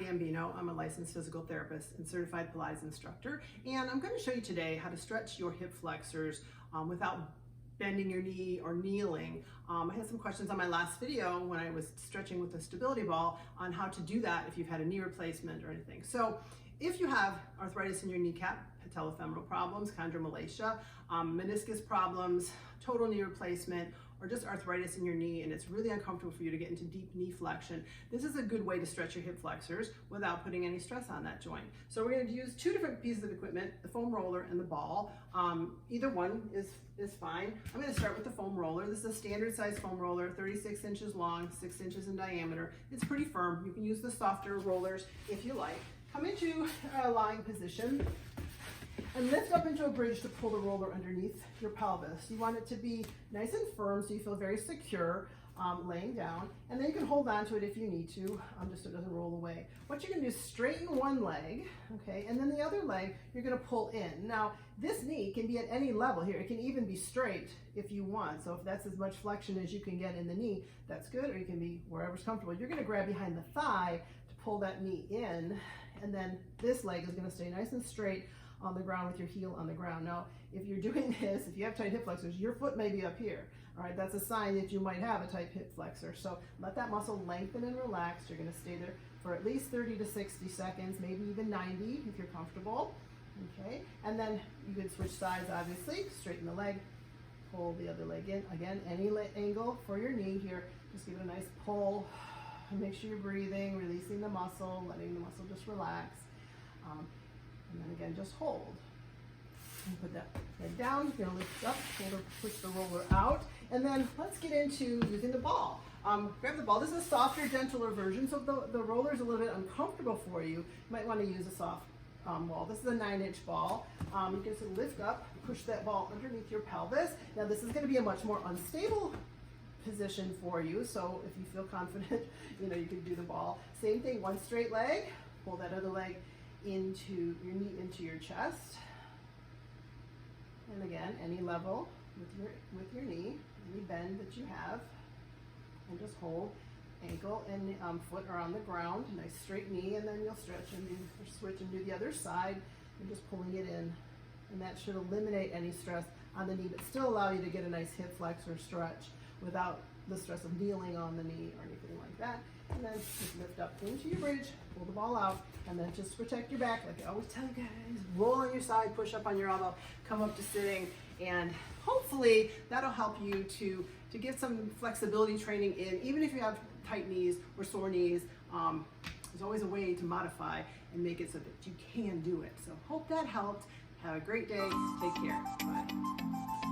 Gambino. I'm a licensed physical therapist and certified Pilates instructor, and I'm going to show you today how to stretch your hip flexors without bending your knee or kneeling. I had some questions on my last video when I was stretching with a stability ball on how to do that if you've had a knee replacement or anything. So if you have arthritis in your kneecap, patellofemoral problems, chondromalacia, meniscus problems, total knee replacement, or just arthritis in your knee and it's really uncomfortable for you to get into deep knee flexion, this is a good way to stretch your hip flexors without putting any stress on that joint. So we're going to use two different pieces of equipment, the foam roller and the ball. Either one is fine. I'm going to start with the foam roller. This is a standard size foam roller, 36 inches long, 6 inches in diameter. It's pretty firm. You can use the softer rollers if you like. Come into a lying position and lift up into a bridge to pull the roller underneath your pelvis. You want it to be nice and firm so you feel very secure laying down, and then you can hold on to it if you need to, just so it doesn't roll away. What you're gonna do is straighten one leg, okay, and then the other leg you're gonna pull in. Now, this knee can be at any level here. It can even be straight if you want. So if that's as much flexion as you can get in the knee, that's good, or you can be wherever's comfortable. You're gonna grab behind the thigh to pull that knee in, and then this leg is gonna stay nice and straight on the ground with your heel on the ground. Now, if you're doing this, if you have tight hip flexors, your foot may be up here. All right, that's a sign that you might have a tight hip flexor. So let that muscle lengthen and relax. You're gonna stay there for at least 30 to 60 seconds, maybe even 90 if you're comfortable. Okay, and then you can switch sides, obviously. Straighten the leg, pull the other leg in. Again, any angle for your knee here. Just give it a nice pull. And make sure you're breathing, releasing the muscle, letting the muscle just relax. And then again, just hold. And put that leg down, you're gonna lift up, push the roller out. And then let's get into using the ball. Grab the ball. This is a softer, gentler version, so if the roller is a little bit uncomfortable for you, you might wanna use a soft ball. This is a 9-inch ball. You can just lift up, push that ball underneath your pelvis. Now this is gonna be a much more unstable position for you, so if you feel confident, you can do the ball. Same thing, one straight leg, pull that other leg into your knee, into your chest. And again, any level with your knee, any bend that you have, and just hold. Ankle and foot are on the ground, nice straight knee, and then you'll stretch and switch and do the other side, and just pulling it in. And that should eliminate any stress on the knee, but still allow you to get a nice hip flexor stretch without the stress of kneeling on the knee or anything like that. And then just lift up into your bridge, pull the ball out, and then just protect your back. Like I always tell you guys, roll on your side, push up on your elbow, come up to sitting, and hopefully that'll help you to get some flexibility training in. Even if you have tight knees or sore knees, there's always a way to modify and make it so that you can do it. So hope that helped. Have a great day. Take care. Bye.